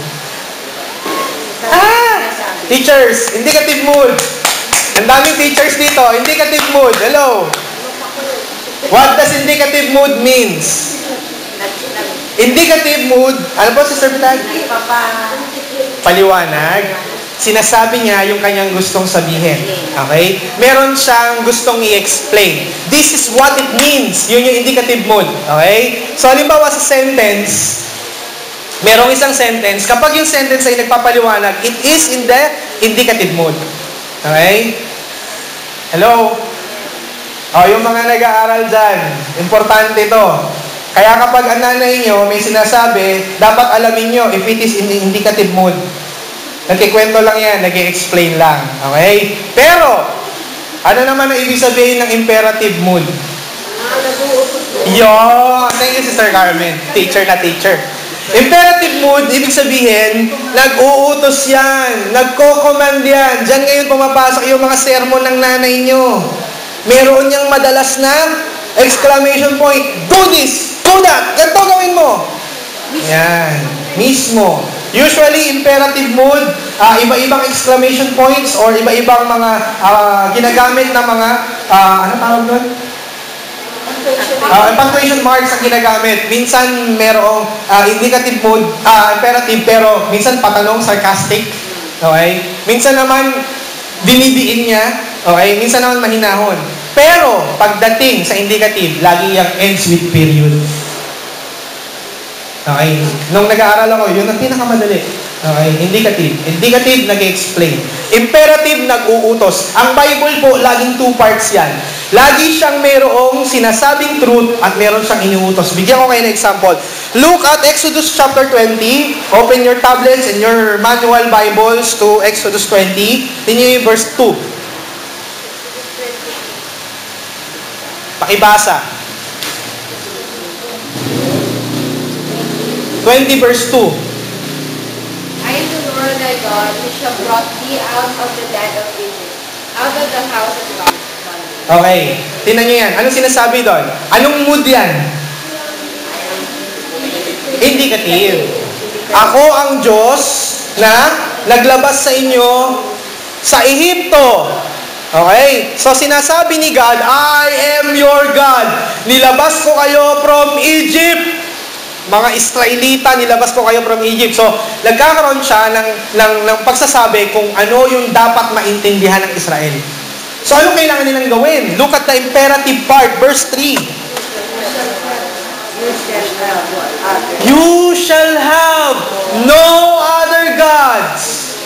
Teachers, indicative mood. Ang daming teachers dito, indicative mood. Hello. What does indicative mood means? Indicative mood, ano po Sister Bitag? Paliwanag. Sinasabi niya yung kanyang gustong sabihin. Okay? Meron siyang gustong i-explain. This is what it means. Yun yung indicative mood. Okay? So, halimbawa sa sentence, merong isang sentence, kapag yung sentence ay nagpapaliwanag, it is in the indicative mood. Okay? Hello? O, yung mga nag-aaral dyan, importante ito. Kaya kapag ang nanay nyo may sinasabi, dapat alamin nyo if it is in the indicative mood. Nagkikwento lang yan, nag-i-explain lang. Okay? Pero, ano naman ang ibig sabihin ng imperative mood? Yo! Thank you, Sister Carmen. Teacher na teacher. Imperative mood, ibig sabihin, nag-uutos yan, nagko-command yan. Diyan ngayon pumapasok yung mga sermon ng nanay nyo. Meron niyang madalas na exclamation point, do this, do that, ganito gawin mo. Yan, mismo. Usually, imperative mood, iba-ibang exclamation points or iba-ibang mga ginagamit na mga, ano tawag doon? Punctuation marks ang ginagamit. Minsan merong indicative mood, imperative, pero minsan patanong, sarcastic. Okay? Minsan naman, dinidiin niya. Okay? Minsan naman mahinahon. Pero, pagdating sa indicative, lagi yung ends with period. Okay? Nung nag-aaral ako, yun ang pinakamadali. Okay? Indicative. Indicative, nag-explain. Imperative, nag-uutos. Ang Bible po, laging 2 parts yan. Lagi siyang mayroong sinasabing truth at meron siyang inuutos. Bigyan ko kayo ng example. Look at Exodus chapter 20. Open your tablets and your manual Bibles to Exodus 20. Tingnan yung verse 2. Pakibasa. 20 verse 2. I am the Lord thy God, which have brought thee out of the land of Egypt, out of the house of bondage. Okay. Tingnan nyo yan. Anong sinasabi doon? Anong mood yan? Indicative. Ako ang Diyos na naglabas sa inyo sa Ehipto. Okay? So, sinasabi ni God, I am your God. Nilabas ko kayo from Egypt. Mga Israelita, nilabas ko kayo from Egypt. So, nagkakaroon siya ng pagsasabi kung ano yung dapat maintindihan ng Israel. So, ano kailangan nilang gawin? Look at the imperative part, verse 3. You shall have no other gods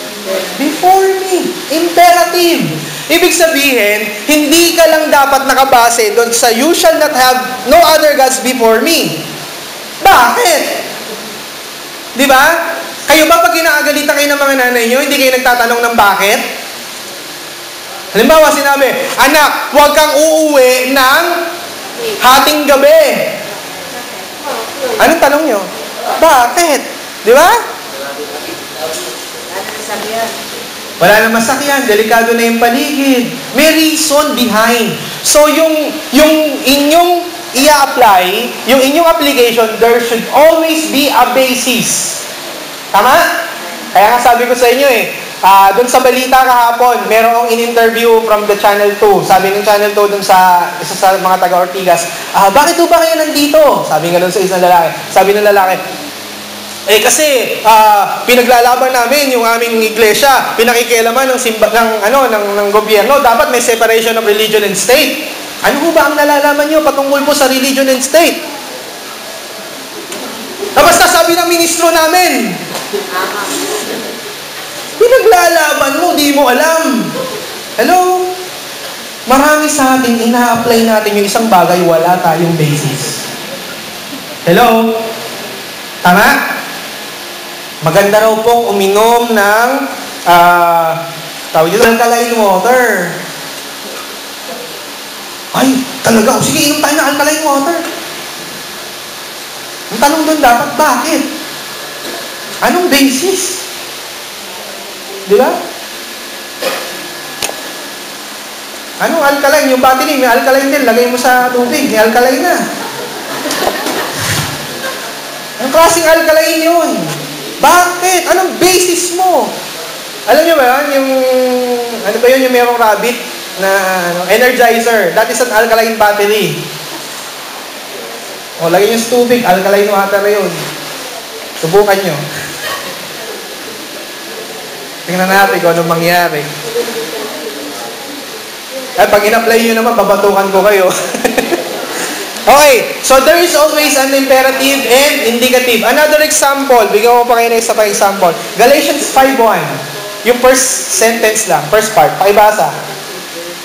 before me. Imperative. Ibig sabihin, hindi ka lang dapat nakabase doon sa you shall not have no other gods before me. Bakit? Di ba? Kayo ba pag inaagalitan kayo ng mga nanay nyo, hindi kayo nagtatanong ng bakit? Halimbawa, sinabi, anak, huwag kang uuwi ng hating gabi. Anong tanong nyo? Bakit? Di ba? Wala na masakyan, delikado na yung paligid. May reason behind. So, yung inyong i-apply, yung inyong application, there should always be a basis. Tama? Kaya nga sabi ko sa inyo doon sa balita kahapon, merong in-interview from the Channel 2. Sabi ng Channel 2 doon sa isa sa mga taga-Ortigas, bakit ba kayo nandito? Sabi nga doon sa isang lalaki. Sabi ng lalaki, kasi pinaglalaban namin yung aming iglesia, pinakikialaman ng gobyerno, dapat may separation of religion and state. Ano ba ang nalalaman nyo patungkol po sa religion and state? Tapos sabi ng ministro namin, pinaglalaban mo, di mo alam. Hello? Marami sa atin, ina-apply natin yung isang bagay, wala tayong basis. Hello? Tama? Maganda raw pong uminom ng tawag dito, alkaline water. Ay, talaga. Sige, inom tayo ng alkaline water. Ang tanong doon dapat, bakit? Anong basis? Di ba? Anong alkaline? Yung battery, may alkaline din. Lagay mo sa tubig, may alkaline na. Anong klaseng alkaline yun? Bakit? Anong basis mo? Alam nyo ba yun? Yung merong rabbit na energizer. That is an alkaline battery. O, lagay nyo sa tubig. Alkaline water yun. Subukan nyo. Tingnan natin kung anong mangyari. Pag in-apply nyo naman, babatukan ko kayo. Okay, so there is always an imperative and indicative. Another example, bigyan ko pa kayo ng isa pa example. Galatians 5:1. Yung first sentence lang, first part, pakibasa.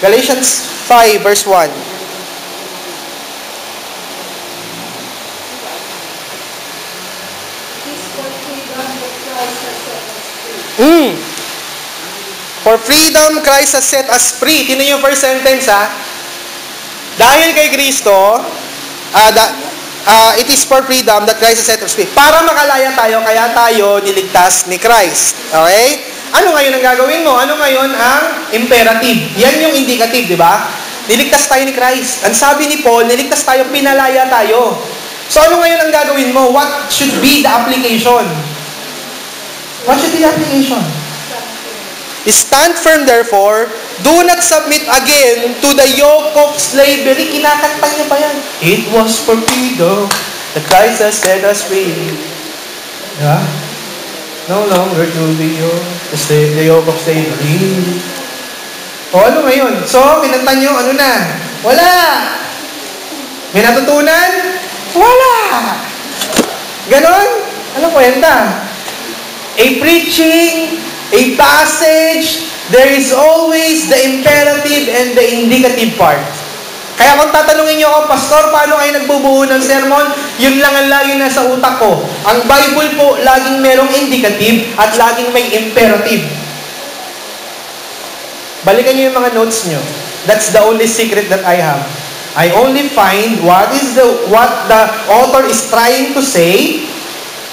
Galatians 5 verse 1. For freedom, Christ has set us free. Tingnan yung first sentence, Dahil kay Kristo, it is for freedom that Christ has set us free. Para makalaya tayo, kaya tayo niligtas ni Christ. Okay? Ano ngayon ang gagawin mo? Ano ngayon ang imperative? Yan yung indicative, di ba? Niligtas tayo ni Christ. Ang sabi ni Paul, niligtas tayo, pinalaya tayo. So ano ngayon ang gagawin mo? What should be the application? What should be the application? Stand firm, therefore, do not submit again to the yoke of slavery. Kinakanta niya pa yan. It was for freedom that Christ has set us free. Yeah? No longer to be the yoke of slavery. O ano ngayon? So, kinanta niyo, ano na? Wala! May natutunan? Wala! Ganon? Anong kwenta? A preaching, a passage, there is always the imperative and the indicative part. Kaya kung tatanungin niyo ako, Pastor, paano kayo nagbubuo ng sermon? Yun lang ang laging nasa utak ko. Ang Bible po, laging merong indicative at laging may imperative. Balikan niyo yung mga notes niyo. That's the only secret that I have. I only find what the author is trying to say,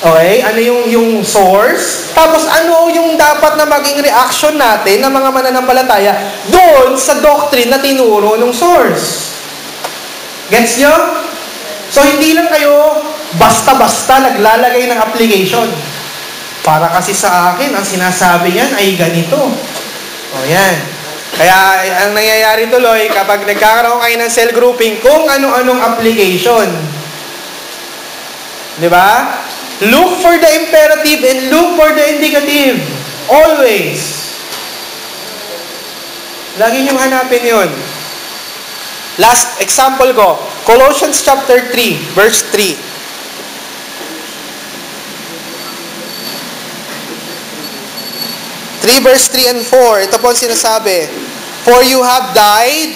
Okay? Ano yung source? Tapos ano yung dapat na maging reaction natin ng mga mananampalataya doon sa doctrine na tinuro ng source? Gets nyo? So, hindi lang kayo basta-basta naglalagay ng application. Para kasi sa akin, ang sinasabi niyan ay ganito. O, yan. Kaya, ang nangyayari tuloy, kapag nagkakaroon kayo ng cell grouping, kung ano-anong application. Di ba? Look for the imperative and look for the indicative. Always. Lagi niyong hanapin yun. Last example ko, Colossians chapter 3, verse 3. Verse 3 and 4. Ito po ang sinasabi. For you have died,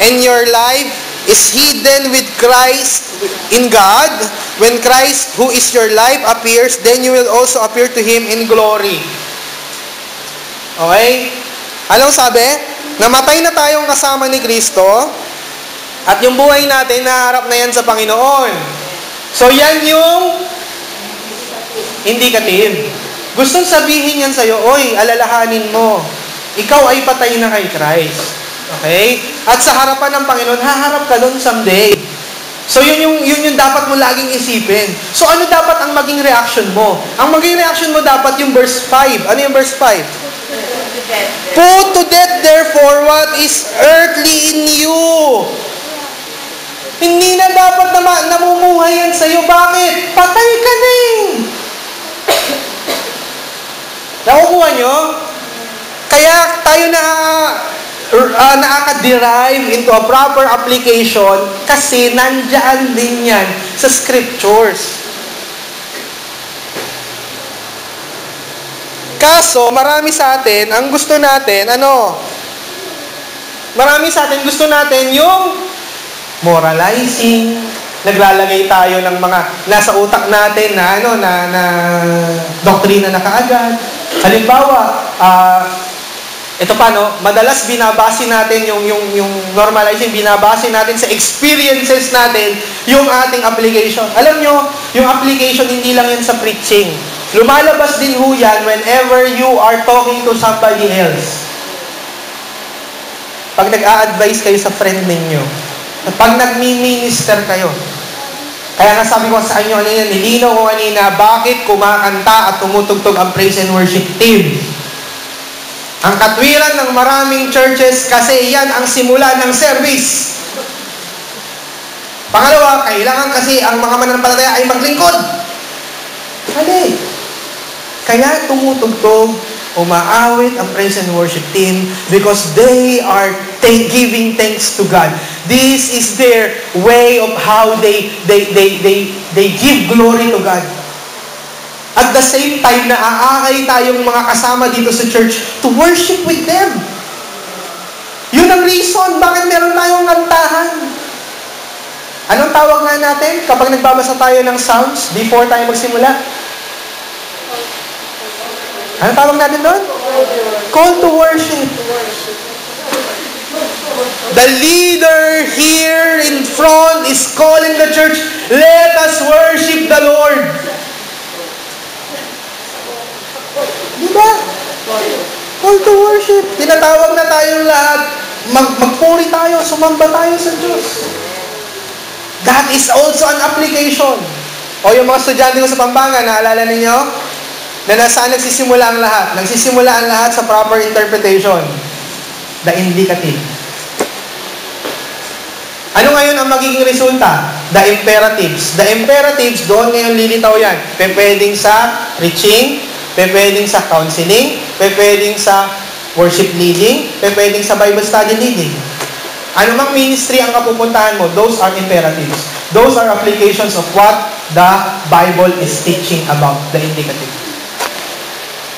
and your life is hidden with Christ in God. When Christ, who is your life, appears, then you will also appear to Him in glory. Okay? Anong sabi? Namatay na tayong kasama ni Kristo, at yung buhay natin, naharap na yan sa Panginoon. So, yan yung indicative. Gustong sabihin yan sa'yo, oy, alalahanin mo, ikaw ay patay na kay Christ. Okay? At sa harapan ng Panginoon, haharap ka doon someday. So, yun yung dapat mo laging isipin. So, ano dapat ang maging reaction mo? Ang maging reaction mo dapat yung verse 5. Ano yung verse 5? Put to death, therefore, what is earthly in you. Hindi na dapat namumuhay yan sa'yo. Bakit? Patay ka na eh. Nakukuha nyo? Kaya tayo nakaka-derive into a proper application kasi nandiyan din yan sa scriptures. Kaso, marami sa atin, ang gusto natin, marami sa atin gusto natin yung moralizing, naglalagay tayo ng mga nasa utak natin na doktrina na kaagad. Halimbawa, ito pa, madalas binabase natin yung normalizing, binabase natin sa experiences natin yung ating application. Alam nyo, yung application hindi lang yan sa preaching. Lumalabas din ho yan whenever you are talking to somebody else. Pag nag-a-advise kayo sa friend ninyo, pag nag-minister kayo. Kaya nga sabi ko sa inyo kanina, nilinaw ko kanina, bakit kumakanta at tumutugtog ang praise and worship team? Ang katwiran ng maraming churches kasi yan ang simula ng service. Pangalawa, kailangan kasi ang mga mananampalataya ay maglingkod. Hali. Kaya tumutugtog, umaawit ang praise and worship team because they are giving thanks to God. This is their way of how they give glory to God. At the same time, naaakay tayong mga kasama dito sa church to worship with them. Yun ang reason bakit meron tayong kantahan. Anong tawag nga natin kapag nagbabasa tayo ng Psalms before tayo magsimula? Anong tawag natin doon? Call to worship. The leader here in front is calling the church, let us worship the Lord. Diba? Call to worship. Tinatawag na tayong lahat. Magpuri tayo, sumamba tayo sa Diyos. That is also an application. O yung mga estudyante ko sa Pampanga, naalala ninyo? Na nasaan nagsisimula ang lahat? Nagsisimula ang lahat sa proper interpretation. The indicative. Ano ngayon ang magiging resulta? The imperatives. The imperatives, doon ngayon lilitaw yan. Pwedeng sa preaching, pwedeng sa counseling, pwedeng sa worship leading, pwedeng sa Bible study leading. Ano mang ministry ang kapupuntahan mo, those are imperatives. Those are applications of what the Bible is teaching about, the indicative.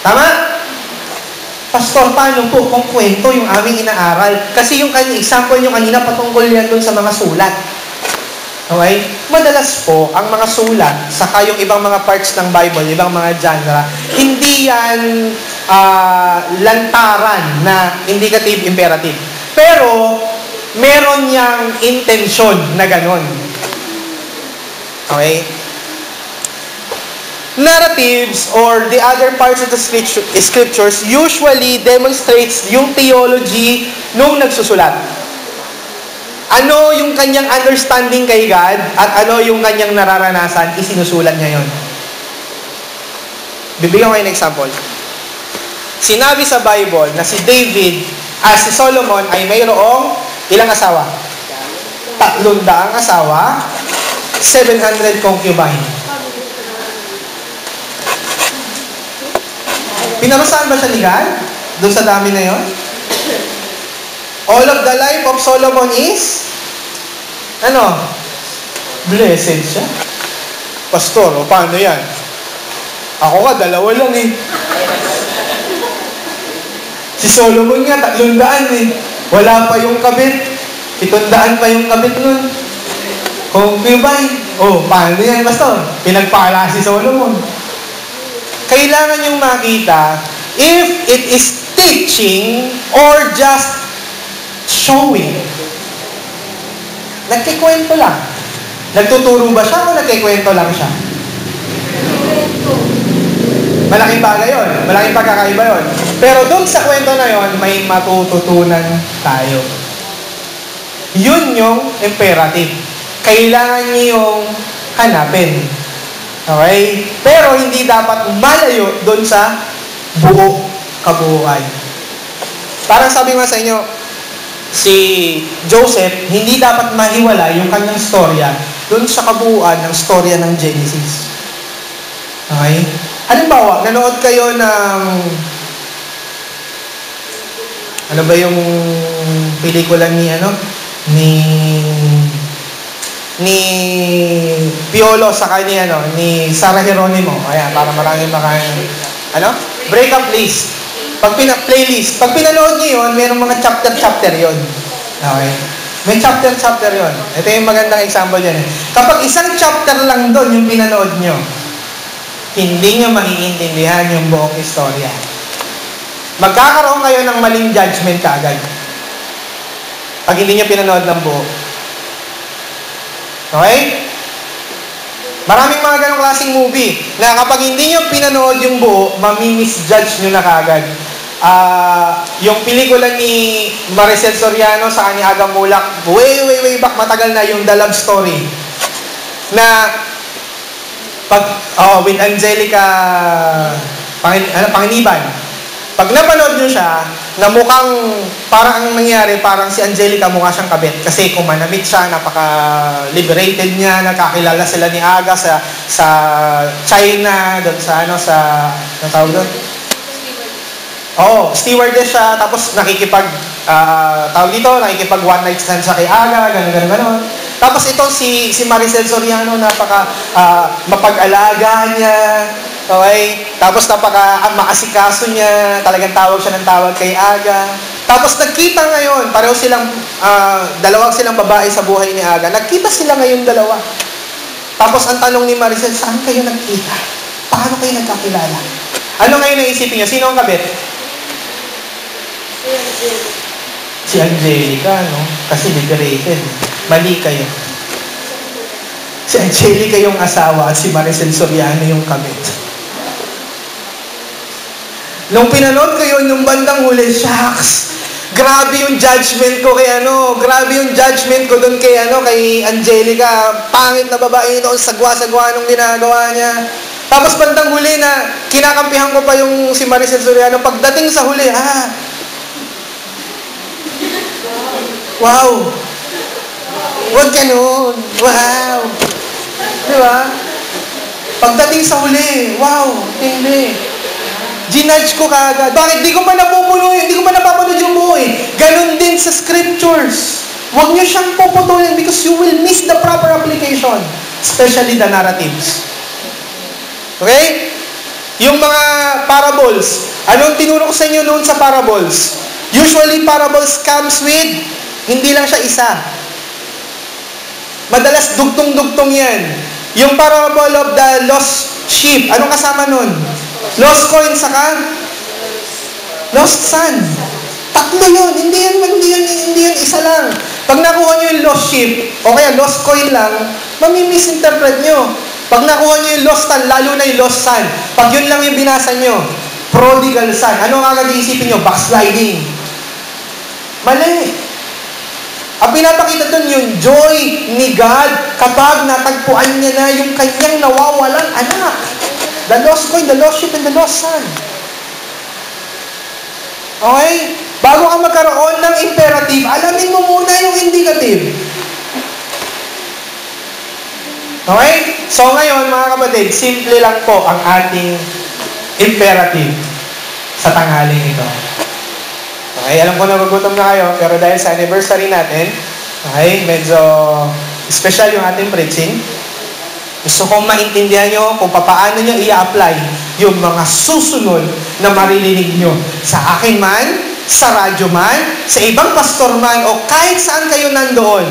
Tama? Pastor, paano po kung kwento yung aming inaaral? Kasi yung example nyo kanina, patungkol yan dun sa mga sulat. Okay? Madalas po, ang mga sulat, saka yung ibang mga parts ng Bible, ibang mga genre, hindi yan lantaran na indicative, imperative. Pero, meron niyang intention na ganon. Okay? narratives or the other parts of the scriptures usually demonstrates yung theology nung nagsusulat. Ano yung kanyang understanding kay God at ano yung kanyang nararanasan, isinusulat niya yun. Bibigyan ko kayo ng example. Sinabi sa Bible na si Solomon ay mayroong ilang asawa? 300 asawa, 700 concubine. Pinarusahan ba siya ni God? Doon sa dami na yon? All of the life of Solomon is blessed siya. Pastor, paano yan? Ako nga, 2 lang eh. Si Solomon nga, 300 eh. Wala pa yung kabit. 700 pa yung kabit nun. Concubine. Paano yan, Pastor? Pinagpala si Solomon. Kailangan yung makita if it is teaching or just showing. Nagkikwento lang. Nagtuturo ba siya o nagkikwento lang siya? Malaking bagay yun. Malaking pagkakaiba yun. Pero dun sa kwento na yun, may matututunan tayo. Yun yung imperative. Kailangan niyo yung hanapin. Okay? Pero hindi dapat malayo dun sa kabuuan. Parang sabi nga sa inyo, si Joseph, hindi dapat mahiwala yung kanyang storya dun sa kabuuan ng storya ng Genesis. Okay? Halimbawa, nanood kayo ng ano ba yung pelikula ni Piolo sa ni Sarah Geronimo. Ayan, para maraming breakup list. Playlist. Pag pinanood niyo yun, mayroong mga chapter yun. Okay? May chapter yun. Ito yung magandang example yan. Kapag isang chapter lang doon yung pinanood nyo, hindi nyo maiintindihan yung buong istorya. Magkakaroon kayo ng maling judgment kaagad. Pag hindi nyo pinanood ng buo. Okay? Maraming mga ganong klaseng movie na kapag hindi nyo pinanood yung buo, mami-misjudge nyo na kaagad. Yung pelikula ni Maricel Soriano sa ni Aga Mulak, way back, matagal na, yung The Love Story. Na with Angelica Panginiban. Pag napanood nyo siya, na mukhang, parang ang nangyari, parang si Angelica mukha siyang kabit. Kasi kung manamit siya, napaka-liberated niya, nakakilala sila ni Aga sa China, doon ano tawag doon? Stewardess siya, tapos nakikipag one night stand siya kay Aga, gano'n. Tapos ito si Maricel Soriano, mapag-alaga niya, okay? Tapos maasikaso niya, talagang tawag siya ng tawag kay Aga. Tapos nagkita ngayon, pareho silang, dalawang silang babae sa buhay ni Aga. Nagkita sila ngayon dalawa. Tapos ang tanong ni Maricel, saan kayo nagkita? Paano kayo nagkakilala? Ano ngayon ang isipin niyo? Sino ang kabit? Si Angelica, no? Kasi liberated. Mali kayo. Si Angelica yung asawa at si Maricel Soriano yung kabit. Nung pinanood ko yun, nung bandang huli, shucks! Grabe yung judgment ko grabe yung judgment ko doon kay Angelica. Pangit na babae doon, sagwa-sagwa nung ginagawa niya. Tapos bandang huli na kinakampihan ko pa yung si Maricel Soriano. Pagdating sa huli, wow! Huwag ganun! Wow! Di ba? Pagdating sa huli, wow! Hindi. Ginudge ko kaagad. Bakit? Di ko pa napapanood yung buo eh. Ganun din sa scriptures. Huwag nyo siyang puputulin because you will miss the proper application. Especially the narratives. Okay? Yung mga parables. Anong tinuro ko sa inyo noon sa parables? Usually, parables comes with, hindi lang siya isa. Madalas dugtong-dugtong yan. Yung parable of the lost sheep, anong kasama nun? Lost coin saka lost son. Tatlo yun. Hindi yan isa lang. Pag nakuha nyo yung lost sheep, o kaya lost coin lang, mami-misinterpret nyo. Pag nakuha nyo yung lost son, lalo na yung lost son, pag yun lang yung binasa nyo, prodigal son, ano ang agad iisipin nyo? Backsliding. Mali. Ang pinapakita doon yung joy ni God kapag natagpuan niya na yung kanyang nawawalang anak. The lost coin, the lost sheep, and the lost son. Okay? Bago ka magkaroon ng imperative, alamin mo muna yung indicative. Okay? So ngayon, mga kapatid, simple lang po ang ating imperative sa tanghaling ito. Okay? Alam ko nagugutom na kayo, pero dahil sa anniversary natin, okay, medyo special yung ating preaching. Gusto kong maintindihan nyo kung paano nyo i-apply yung mga susunod na maririnig nyo sa akin man, sa radyo man, sa ibang pastor man, o kahit saan kayo nandoon.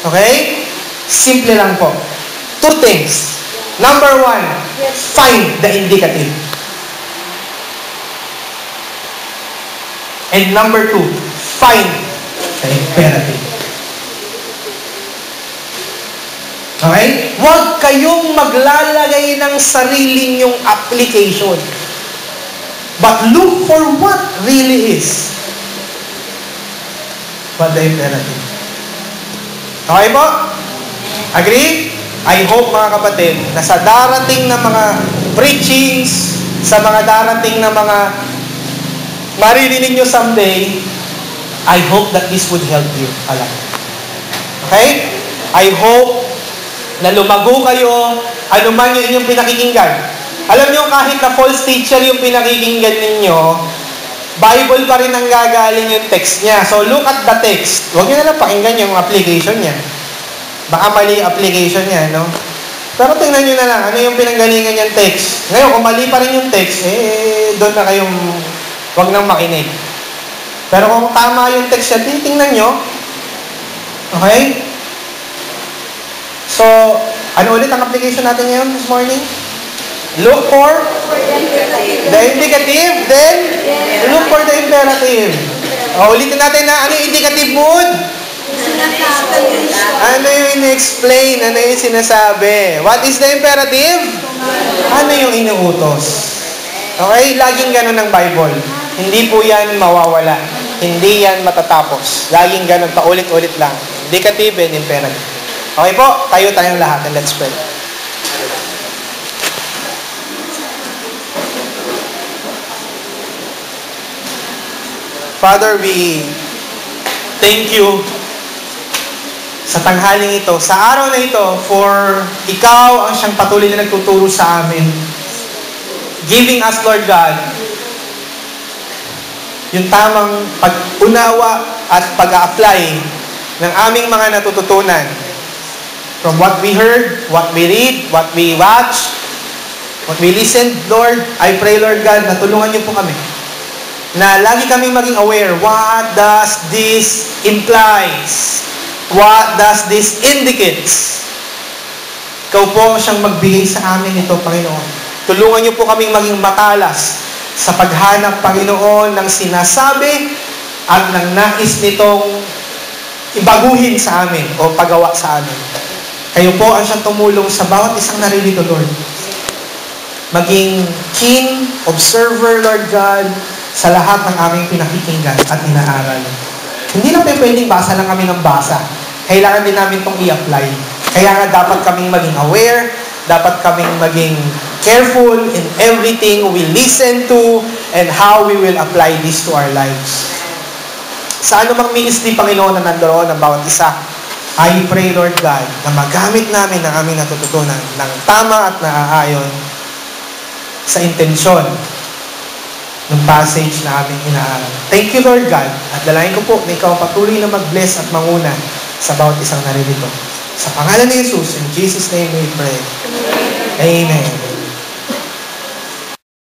Okay? Simple lang po. 2 things. Number 1, find the indicative. And number 2, find the imperative. Okay? Huwag kayong maglalagay ng sarili nyong application. But look for what really is. What the imperative. Okay po? Agree? I hope mga kapatid, na sa darating na mga preachings, sa mga darating na mga maririnig nyo someday, I hope that this would help you a lot. Okay? I hope na lumago kayo, ano man yung inyong pinakikinggan. Alam nyo, kahit na false teacher yung pinakikinggan ninyo, Bible pa rin ang gagaling yung text niya. So, look at the text. Huwag nyo na lang pakinggan yung application niya. Baka mali application niya, no? Pero tingnan nyo na lang, ano yung pinanggalingan niyang text. Ngayon, kung mali pa rin yung text, doon na kayong huwag nang makinig. Pero kung tama yung text niya, titingnan nyo. Okay? So, ano ulit ang application natin ngayon this morning? Look for the indicative, then look for the imperative. Ulitin natin na ano yung indicative mood? Ano yung in-explain? Ano yung sinasabi? What is the imperative? Ano yung inuutos? Okay? Laging ganun ang Bible. Hindi po yan mawawala. Hindi yan matatapos. Laging ganun, paulit-ulit lang. Indicative and imperative. Okay po? Tayong lahat and let's pray. Father, we thank you sa tanghaling ito, sa araw na ito, for ikaw ang siyang patuloy na nagtuturo sa amin. Giving us, Lord God, yung tamang pag-unawa at pag-a-apply ng aming mga natututunan. From what we heard, what we read, what we watch, what we listen, Lord, I pray, Lord God, na tulungan niyo po kami. Na lagi kaming maging aware, what does this implies? What does this indicates? Ikaw po siyang magbigay sa amin ito, Panginoon. Tulungan niyo po kaming maging matalas sa paghanap, Panginoon, ng sinasabi at ng nais nitong ibaguhin sa amin o pagawa sa amin. Kayo po ang siyang tumulong sa bawat isang naririto, Lord. Maging keen observer, Lord God, sa lahat ng aming pinakikinggan at inaaral. Hindi lang pwedeng basa lang kami ng basa. Kailangan din namin itong i-apply. Kaya nga dapat kaming maging aware, dapat kaming maging careful in everything we listen to and how we will apply this to our lives. Sa anumang ministry, Panginoon, na nandoon ang bawat isa, I pray, Lord God, na magamit namin ang aming natututunan ng tama at naaayon sa intensyon ng passage na aming inaaral. Thank you, Lord God. At dalayan ko po na ikaw patuloy na mag-bless at manguna sa bawat isang naririto. Sa pangalan ni Jesus, in Jesus' name we pray. Amen.